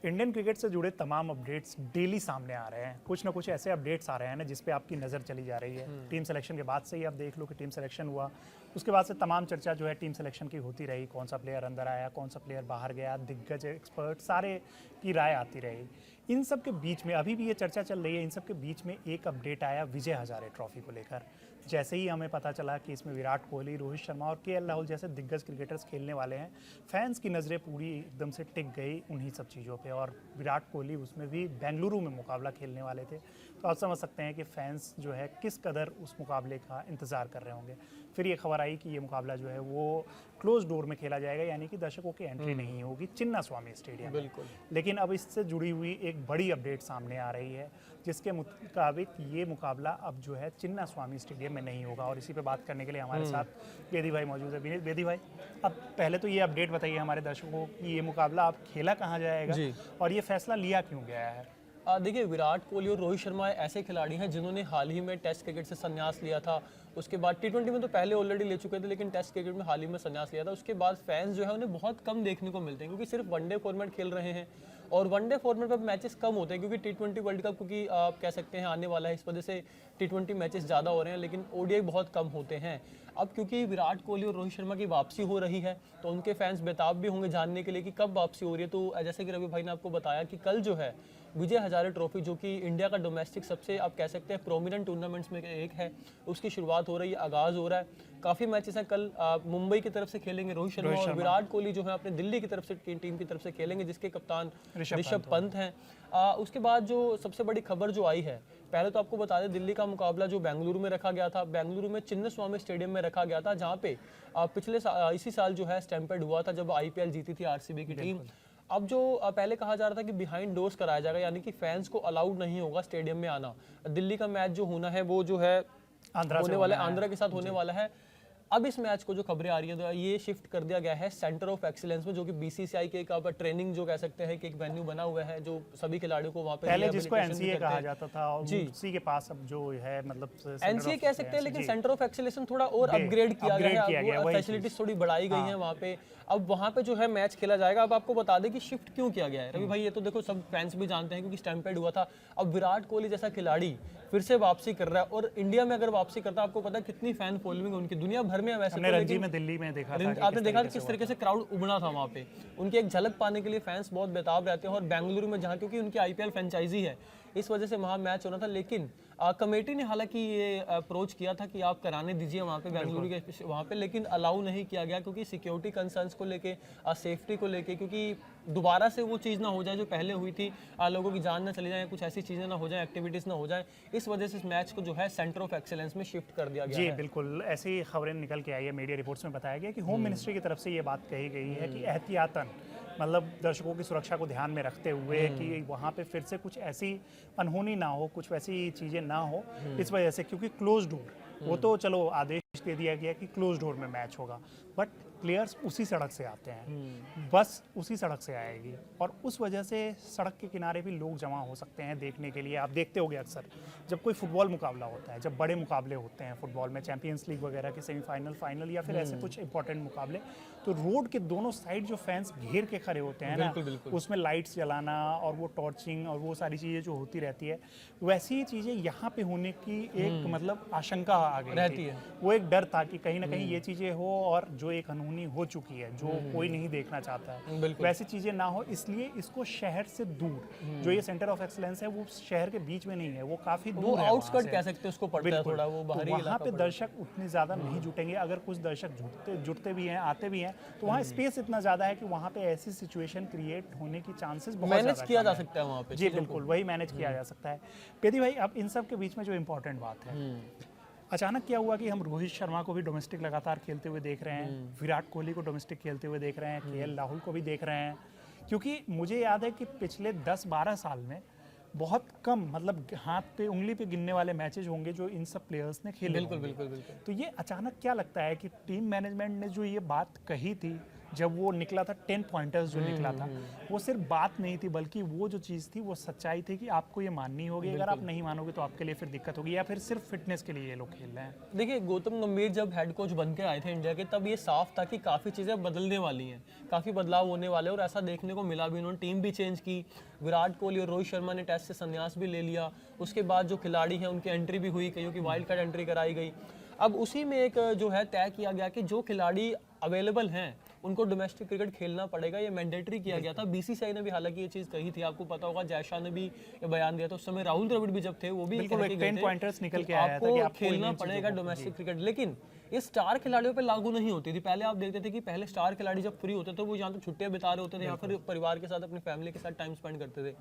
Indian cricket से जुड़े तमाम अपडेट्स डेली सामने आ रहे हैं। कुछ ना कुछ ऐसे अपडेट्स आ रहे हैं ना जिस पे आपकी नज़र चली जा रही है। टीम सिलेक्शन के बाद से ही आप देख लो कि टीम सिलेक्शन हुआ, उसके बाद से तमाम चर्चा जो है टीम सिलेक्शन की होती रही। कौन सा प्लेयर अंदर आया, कौन सा प्लेयर बाहर गया, दिग्गज एक्सपर्ट सारे की राय आती रही। इन सब के बीच में अभी भी ये चर्चा चल रही है। इन सब के बीच में एक अपडेट आया विजय हजारे ट्रॉफी को लेकर। जैसे ही हमें पता चला कि इसमें विराट कोहली, रोहित शर्मा और केएल राहुल जैसे दिग्गज क्रिकेटर्स खेलने वाले हैं, फैंस की नज़रें पूरी एकदम से टिक गई उन्हीं सब चीज़ों पे। और विराट कोहली उसमें भी बेंगलुरु में मुकाबला खेलने वाले थे, तो आप समझ सकते हैं कि फैंस जो है किस कदर उस मुकाबले का इंतज़ार कर रहे होंगे। फिर ये खबर आई कि ये मुकाबला जो है वो क्लोज डोर में खेला जाएगा, यानी कि दर्शकों की एंट्री नहीं होगी चिन्ना स्वामी स्टेडियम। बिल्कुल। लेकिन अब इससे जुड़ी हुई एक बड़ी अपडेट सामने आ रही है जिसके मुताबिक ये मुकाबला अब जो है चिन्ना स्वामी स्टेडियम में नहीं होगा। और इसी पे बात करने के लिए हमारे साथ बेदी भाई मौजूद है। बेदी भाई, अब पहले तो ये अपडेट बताइए हमारे दर्शकों को कि ये मुकाबला अब खेला कहाँ जाएगा और ये फैसला लिया क्यों गया है। देखिए, विराट कोहली और रोहित शर्मा ऐसे खिलाड़ी हैं जिन्होंने हाल ही में टेस्ट क्रिकेट से संन्यास लिया था। उसके बाद टी20 में तो पहले ऑलरेडी ले चुके थे, लेकिन टेस्ट क्रिकेट में हाल ही में संन्यास लिया था। उसके बाद फैंस जो है उन्हें बहुत कम देखने को मिलते हैं क्योंकि सिर्फ वनडे फॉर्मेट खेल रहे हैं और वनडे फॉर्मेट पर मैचेस कम होते हैं क्योंकि टी20 वर्ल्ड कप क्योंकि आप कह सकते हैं आने वाला है, इस वजह से टी20 मैचेस ज़्यादा हो रहे हैं, लेकिन ओडीआई बहुत कम होते हैं। अब क्योंकि विराट कोहली और रोहित शर्मा की वापसी हो रही है तो उनके फैंस बेताब भी होंगे जानने के लिए कि कब वापसी हो रही है। तो जैसे कि रवि भाई ने आपको बताया कि कल जो है विजय हजारे ट्रॉफी, जो कि इंडिया का डोमेस्टिक सबसे आप कह सकते हैं प्रोमिनेंट टूर्नामेंट्स में एक है, उसकी शुरुआत हो रही है, आगाज़ हो रहा है। काफ़ी मैचेस हैं। कल मुंबई की तरफ से खेलेंगे रोहित शर्मा और विराट कोहली जो है अपने दिल्ली की तरफ से टीम की तरफ से खेलेंगे, जिसके कप्तान ऋषभ पंत हैं। उसके बाद जो सबसे बड़ी खबर जो आई है, पहले तो आपको बता दें दिल्ली का मुकाबला जो बेंगलुरु में रखा गया था, बेंगलुरु में चिन्नास्वामी स्टेडियम में रखा गया था, जहाँ पे पिछले इसी साल जो है स्टैम्पेड हुआ था जब आईपीएल जीती थी आरसीबी की टीम। अब जो पहले कहा जा रहा था कि बिहाइंड डोर्स कराया जाएगा, यानी कि फैंस को अलाउड नहीं होगा स्टेडियम में आना। दिल्ली का मैच जो होना है वो जो है होने वाला है, आंध्रा के साथ होने वाला है। अब इस मैच को जो खबरें आ रही हैं तो ये शिफ्ट कर दिया गया है सेंटर ऑफ एक्सीलेंस में, जो कि बीसीसीआई के एक ट्रेनिंग जो कह सकते हैं कि एक वेन्यू बना हुआ है जो सभी खिलाड़ियों को वहाँ पे पहले जिसको एनसीए कहा जाता था और उसी के पास अब जो है मतलब एनसीए कह सकते हैं, लेकिन सेंटर ऑफ एक्सीलेंस थोड़ा और अपग्रेड किया गया है, फैसिलिटीज थोड़ी बढ़ाई गई हैं वहाँ पे। अब वहाँ पे जो है मैच खेला जाएगा। अब आपको बता दें कि शिफ्ट क्यों किया गया है रवि भाई, ये तो देखो सब फैंस भी जानते हैं क्योंकि स्टैम्पेड हुआ था। अब विराट कोहली जैसा खिलाड़ी फिर से वापसी कर रहा है और इंडिया में अगर वापसी करता है, आपको पता है कितनी फैन फॉलोइंग उनकी दुनिया भर में है। वैसे रणजी में दिल्ली में देखा था, आपने देखा किस तरीके से क्राउड उमड़ा था वहाँ पे। उनकी एक झलक पाने के लिए फैंस बहुत बेताब रहते हैं और बेंगलुरु में जहाँ क्योंकि उनकी आईपीएल फ्रेंचाइजी है, इस वजह से वहाँ मैच होना था। लेकिन कमेटी ने हालांकि ये अप्रोच किया था कि आप कराने दीजिए वहाँ पे बेंगलुरु के वहाँ पे, लेकिन अलाउ नहीं किया गया क्योंकि सिक्योरिटी कंसर्न्स को लेके, सेफ्टी को लेके, क्योंकि दोबारा से वो चीज़ ना हो जाए जो पहले हुई थी, लोगों की जान ना चली जाए, कुछ ऐसी चीज़ें ना हो जाए, एक्टिविटीज़ ना हो जाए। इस वजह से इस मैच को जो है सेंटर ऑफ एक्सीलेंस में शिफ्ट कर दिया गया है। जी बिल्कुल, ऐसी खबरें निकल के आई है। मीडिया रिपोर्ट्स में बताया गया कि होम मिनिस्ट्री की तरफ से ये बात कही गई है कि एहतियातन मतलब दर्शकों की सुरक्षा को ध्यान में रखते हुए कि वहाँ पे फिर से कुछ ऐसी अनहोनी ना हो, कुछ वैसी चीज़ें ना हो, इस वजह से। क्योंकि क्लोज डोर, वो तो चलो आदेश दे दिया गया कि क्लोज डोर में मैच होगा, बट प्लेयर्स उसी सड़क से आते हैं, बस उसी सड़क से आएगी और उस वजह से सड़क के किनारे भी लोग जमा हो सकते हैं देखने के लिए। आप देखते होंगे अक्सर जब कोई फुटबॉल मुकाबला होता है, जब बड़े मुकाबले होते हैं फुटबॉल में, चैंपियंस लीग वगैरह के सेमीफाइनल, फाइनल या फिर ऐसे कुछ इंपॉर्टेंट मुकाबले, तो रोड के दोनों साइड जो फैंस घेर के खड़े होते हैं ना, उसमें लाइट्स जलाना और वो टॉर्चिंग और वो सारी चीज़ें जो होती रहती है, वैसी ही चीज़ें यहाँ पे होने की एक मतलब आशंका आ गई रहती है। वो एक डर था कि कहीं ना कहीं ये चीज़ें हो और जो एक अनहोनी हो चुकी है जो कोई नहीं देखना चाहता है, वैसी चीज़ें ना हो, इसलिए इसको शहर से दूर, जो ये सेंटर ऑफ एक्सीलेंस है वो शहर के बीच में नहीं है, वो काफ़ी दूर है, आउटस्कर्ट कह सकते हैं उसको पड़ता है थोड़ा, वो बाहरी वहाँ पे दर्शक उतने ज़्यादा नहीं जुटेंगे। अगर कुछ दर्शक जुटते भी हैं, आते भी हैं, तो वहाँ स्पेस इतना ज़्यादा है कि वहाँ पे ऐसी सिचुएशन क्रिएट होने की चांसेस बहुत मैनेज किया जा सकता है वहाँ पे। जी बिल्कुल, वही मैनेज किया जा सकता है। पेदी भाई, अब इन सब के बीच में जो इम्पोर्टेंट बात है, अचानक क्या हुआ कि हम रोहित शर्मा को भी डोमेस्टिक लगातार खेलते हुए देख रहे हैं, विराट कोहली को डोमेस्टिक खेलते हुए देख रहे हैं, केएल राहुल को भी देख रहे हैं। क्योंकि मुझे याद है कि पिछले 10-12 साल में बहुत कम, मतलब हाथ पे उंगली पे गिनने वाले मैचेज होंगे जो इन सब प्लेयर्स ने खेले। बिल्कुल। तो ये अचानक क्या लगता है कि टीम मैनेजमेंट ने जो ये बात कही थी जब वो निकला था 10 पॉइंटर्स जो निकला था, वो सिर्फ बात नहीं थी बल्कि वो जो चीज़ थी वो सच्चाई थी कि आपको ये माननी होगी, अगर आप नहीं मानोगे तो आपके लिए फिर दिक्कत होगी, या फिर सिर्फ फिटनेस के लिए ये लोग खेल रहे हैं। देखिए गौतम गंभीर जब हेड कोच बन के आए थे इंडिया के, तब ये साफ था कि काफ़ी चीज़ें बदलने वाली हैं, काफ़ी बदलाव होने वाले हैं, और ऐसा देखने को मिला भी। उन्होंने टीम भी चेंज की, विराट कोहली और रोहित शर्मा ने टेस्ट से संन्यास भी ले लिया, उसके बाद जो खिलाड़ी हैं उनकी एंट्री भी हुई, कईयों की वाइल्ड कार्ड एंट्री कराई गई। अब उसी में एक जो है तय किया गया कि जो खिलाड़ी अवेलेबल हैं उनको डोमेस्टिक क्रिकेट खेलना पड़ेगा, ये मैंडेटरी किया गया था। बीसीसीआई ने भी हालांकि ये चीज़ कही थी, आपको पता होगा जयशाह ने भी ये बयान दिया था उस समय, राहुल द्रविड़ भी जब थे वो भी बिल्कुल, कह के एक गए 10 थे पॉइंटर्स निकल कि के आया था कि आपको खेलना इन चीज़ों पड़ेगा को- डोमेस्टिक क्रिकेट। लेकिन ये स्टार खिलाड़ियों पे लागू नहीं होती थी। पहले आप देखते थे कि पहले स्टार खिलाड़ी जब फ्री होते थे वो यहाँ तो छुट्टियां बिता रहे होते थे या फिर परिवार के साथ अपनी फैमिली के साथ टाइम स्पेंड करते थे।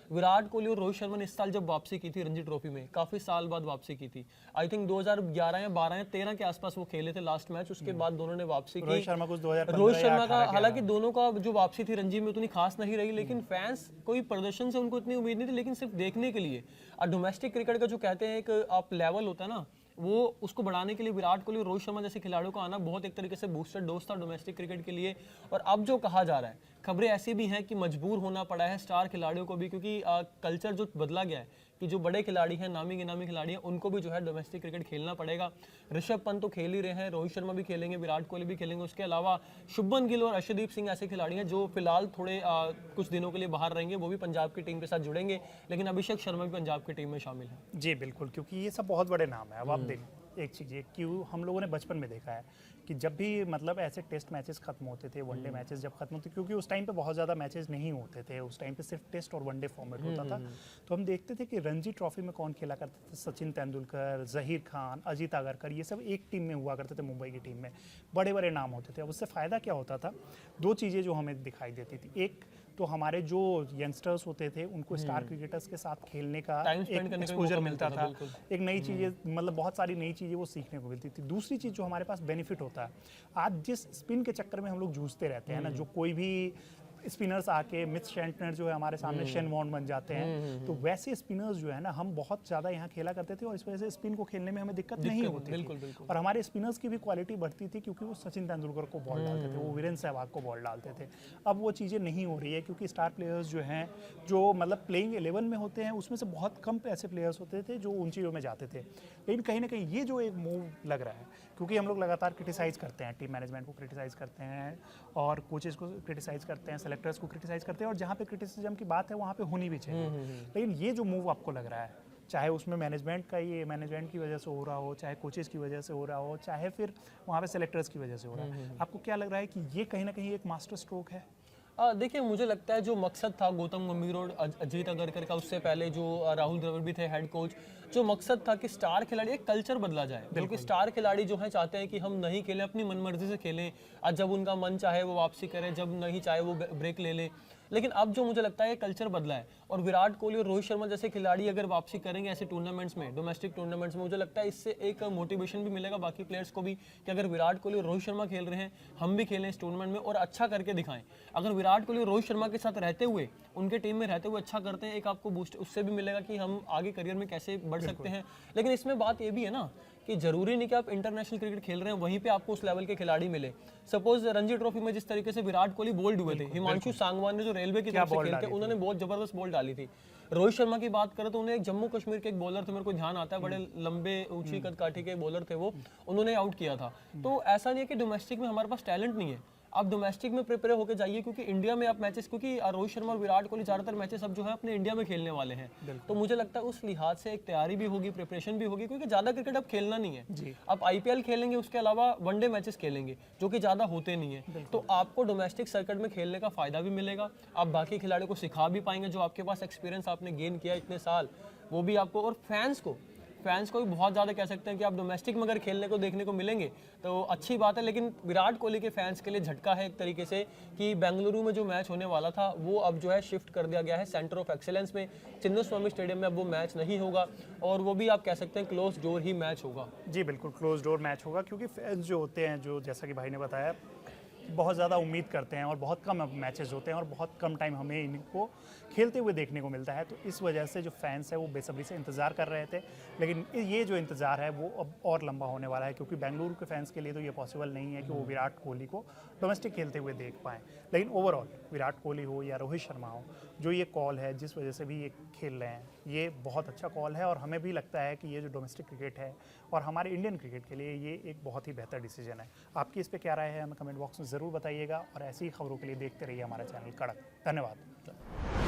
विराट कोहली और रोहित शर्मा ने इस साल जब वापसी की थी रणजी ट्रॉफी में, काफी साल बाद वापसी की थी, आई थिंक 2011 या 12 या 13 के आसपास वो खेले थे लास्ट मैच, उसके बाद दोनों ने वापसी की। रोहित शर्मा कुछ 2015 रोहित या शर्मा का 18 के हालांकि दोनों का जो वापसी थी रणजी में उतनी खास नहीं रही, लेकिन फैंस कोई प्रदर्शन से उनको इतनी उम्मीद नहीं थी, लेकिन सिर्फ देखने के लिए। और डोमेस्टिक क्रिकेट का जो कहते हैं एक आप लेवल होता है ना, वो उसको बढ़ाने के लिए विराट कोहली और रोहित शर्मा जैसे खिलाड़ियों का आना बहुत एक तरीके से बूस्टर डोज था डोमेस्टिक क्रिकेट के लिए। और अब जो कहा जा रहा है, खबरें ऐसी भी हैं कि मजबूर होना पड़ा है स्टार खिलाड़ियों को भी, क्योंकि कल्चर जो बदला गया है कि जो बड़े खिलाड़ी हैं, नामी गिनामी खिलाड़ी हैं, उनको भी जो है डोमेस्टिक क्रिकेट खेलना पड़ेगा। ऋषभ पंत तो खेल ही रहे हैं, रोहित शर्मा भी खेलेंगे, विराट कोहली भी खेलेंगे, उसके अलावा शुभमन गिल और अर्शदीप सिंह ऐसे खिलाड़ी हैं जो फिलहाल थोड़े कुछ दिनों के लिए बाहर रहेंगे, वो भी पंजाब की टीम के साथ जुड़ेंगे, लेकिन अभिषेक शर्मा भी पंजाब की टीम में शामिल है। जी बिल्कुल, क्योंकि ये सब बहुत बड़े नाम है। अब आप देख एक चीज़ ये क्यों हम लोगों ने बचपन में देखा है कि जब भी मतलब ऐसे टेस्ट मैचेस खत्म होते थे, वनडे मैचेस जब खत्म होते, क्योंकि उस टाइम पे बहुत ज़्यादा मैचेस नहीं होते थे, उस टाइम पे सिर्फ टेस्ट और वनडे फॉर्मेट होता था, तो हम देखते थे कि रणजी ट्रॉफी में कौन खेला करते थे, सचिन तेंदुलकर, जहीर खान, अजीत आगरकर, ये सब एक टीम में हुआ करते थे मुंबई की टीम में, बड़े बड़े नाम होते थे। अब उससे फ़ायदा क्या होता था, दो चीज़ें जो हमें दिखाई देती थी, एक तो हमारे जो यंगस्टर्स होते थे उनको स्टार क्रिकेटर्स के साथ खेलने का टाइम स्पेंड एक करने का एक्सपोजर मौका मिलता मिलता था, था, बिल्कुल। एक नई चीज़ें मतलब बहुत सारी नई चीज़ें वो सीखने को मिलती थी। दूसरी चीज़ जो हमारे पास बेनिफिट होता है, आज जिस स्पिन के चक्कर में हम लोग जूझते रहते हैं ना, जो कोई भी स्पिनर्स आके मिथ शेंटनर जो है हमारे सामने शेन वॉर्न बन जाते हैं, तो वैसे स्पिनर्स जो है ना हम बहुत ज़्यादा यहाँ खेला करते थे और इस वजह से स्पिन को खेलने में हमें दिक्कत नहीं होती बिल्कुल, थी। बिल्कुल। और हमारे स्पिनर्स की भी क्वालिटी बढ़ती थी क्योंकि वो सचिन तेंदुलकर को बॉल डालते थे, वो वीरेंद्र सहवाग को बॉल डालते थे। अब वो चीज़ें नहीं हो रही है क्योंकि स्टार प्लेयर्स जो हैं जो मतलब प्लेइंग 11 में होते हैं उसमें से बहुत कम ऐसे प्लेयर्स होते थे जो उन चीज़ों में जाते थे। लेकिन कहीं ना कहीं ये जो एक मूव लग रहा है, क्योंकि हम लोग लगातार क्रिटिसाइज़ करते हैं, टीम मैनेजमेंट को क्रिटिसाइज़ करते हैं और कोचेज़ को क्रिटिसाइज़ करते हैं, सेलेक्टर्स को क्रिटिसाइज़ करते हैं, और जहाँ पे क्रिटिसिज्म की बात है वहाँ पे होनी भी चाहिए। लेकिन ये जो मूव आपको लग रहा है, चाहे उसमें मैनेजमेंट की वजह से हो रहा हो, चाहे कोचेज़ की वजह से हो रहा हो, चाहे फिर वहाँ पे सेलेक्टर्स की वजह से हो रहा है, आपको क्या लग रहा है कि ये कहीं ना कहीं एक मास्टर स्ट्रोक है? देखिए मुझे लगता है जो मकसद था गौतम गंभीर और अजीत अगरकर का, उससे पहले जो राहुल द्रविड़ भी थे हेड कोच, जो मकसद था कि स्टार खिलाड़ी एक कल्चर बदला जाए, क्योंकि स्टार खिलाड़ी जो हैं चाहते हैं कि हम नहीं खेलें, अपनी मनमर्जी से खेलें, आज जब उनका मन चाहे वो वापसी करें, जब नहीं चाहे वो ब्रेक ले लें। लेकिन अब जो मुझे लगता है ये कल्चर बदला है, और विराट कोहली और रोहित शर्मा जैसे खिलाड़ी अगर वापसी करेंगे ऐसे टूर्नामेंट्स में, डोमेस्टिक टूर्नामेंट्स में, मुझे लगता है इससे एक मोटिवेशन भी मिलेगा बाकी प्लेयर्स को भी कि अगर विराट कोहली और रोहित शर्मा खेल रहे हैं, हम भी खेलें इस टूर्नामेंट में और अच्छा करके दिखाएं। अगर विराट कोहली और रोहित शर्मा के साथ रहते हुए, उनके टीम में रहते हुए अच्छा करते हैं, एक आपको बूस्ट उससे भी मिलेगा कि हम आगे करियर में कैसे बढ़ सकते हैं। लेकिन इसमें बात ये भी है ना कि जरूरी नहीं कि आप इंटरनेशनल क्रिकेट खेल रहे हैं वहीं पे आपको उस लेवल के खिलाड़ी मिले। सपोज रणजी ट्रॉफी में जिस तरीके से विराट कोहली बोल्ड हुए थे, हिमांशु सांगवान ने जो रेलवे की तरफ से खेलते उन्होंने बहुत जबरदस्त बॉल डाली थी। रोहित शर्मा की बात करें तो उन्हें एक जम्मू कश्मीर के एक बॉलर थे, मेरे को ध्यान आता है, बड़े लंबे ऊंची कद काठी के बॉलर थे वो, उन्होंने आउट किया था। तो ऐसा नहीं है कि डोमेस्टिक में हमारे पास टैलेंट नहीं है, आप डोमेस्टिक में प्रिपेयर होकर जाइए, क्योंकि इंडिया में आप मैचेस, क्योंकि रोहित शर्मा और विराट कोहली ज़्यादातर मैचेस अब जो है अपने इंडिया में खेलने वाले हैं, तो मुझे लगता है उस लिहाज से एक तैयारी भी होगी, प्रिपरेशन भी होगी, क्योंकि ज़्यादा क्रिकेट अब खेलना नहीं है। आप IPL खेलेंगे, उसके अलावा वनडे मैचेस खेलेंगे जो कि ज़्यादा होते नहीं है, तो आपको डोमेस्टिक सर्किट में खेलने का फ़ायदा भी मिलेगा, आप बाकी खिलाड़ियों को सिखा भी पाएंगे, जो आपके पास एक्सपीरियंस आपने गेन किया इतने साल वो भी आपको, और फैंस को भी बहुत ज़्यादा कह सकते हैं कि आप डोमेस्टिक में अगर खेलने को देखने को मिलेंगे तो अच्छी बात है। लेकिन विराट कोहली के फैंस के लिए झटका है एक तरीके से कि बेंगलुरु में जो मैच होने वाला था वो अब जो है शिफ्ट कर दिया गया है सेंटर ऑफ एक्सीलेंस में, चिन्नास्वामी स्टेडियम में अब वो मैच नहीं होगा, और वो भी आप कह सकते हैं क्लोज डोर ही मैच होगा। जी बिल्कुल, क्लोज डोर मैच होगा, क्योंकि फैंस जो होते हैं, जो जैसा कि भाई ने बताया बहुत ज़्यादा उम्मीद करते हैं और बहुत कम अब मैचेस होते हैं और बहुत कम टाइम हमें इनको खेलते हुए देखने को मिलता है। तो इस वजह से जो फैंस है वो बेसब्री से इंतज़ार कर रहे थे, लेकिन ये जो इंतज़ार है वो अब और लंबा होने वाला है, क्योंकि बेंगलुरु के फैंस के लिए तो ये पॉसिबल नहीं है कि वो विराट कोहली को डोमेस्टिक खेलते हुए देख पाएँ। लेकिन ओवरऑल विराट कोहली हो या रोहित शर्मा हो, जो ये कॉल है जिस वजह से भी ये खेल रहे हैं, ये बहुत अच्छा कॉल है और हमें भी लगता है कि ये जो डोमेस्टिक क्रिकेट है और हमारे इंडियन क्रिकेट के लिए ये एक बहुत ही बेहतर डिसीजन है। आपकी इस पे क्या राय है हमें कमेंट बॉक्स में ज़रूर बताइएगा और ऐसी ही खबरों के लिए देखते रहिए हमारा चैनल कड़क। धन्यवाद।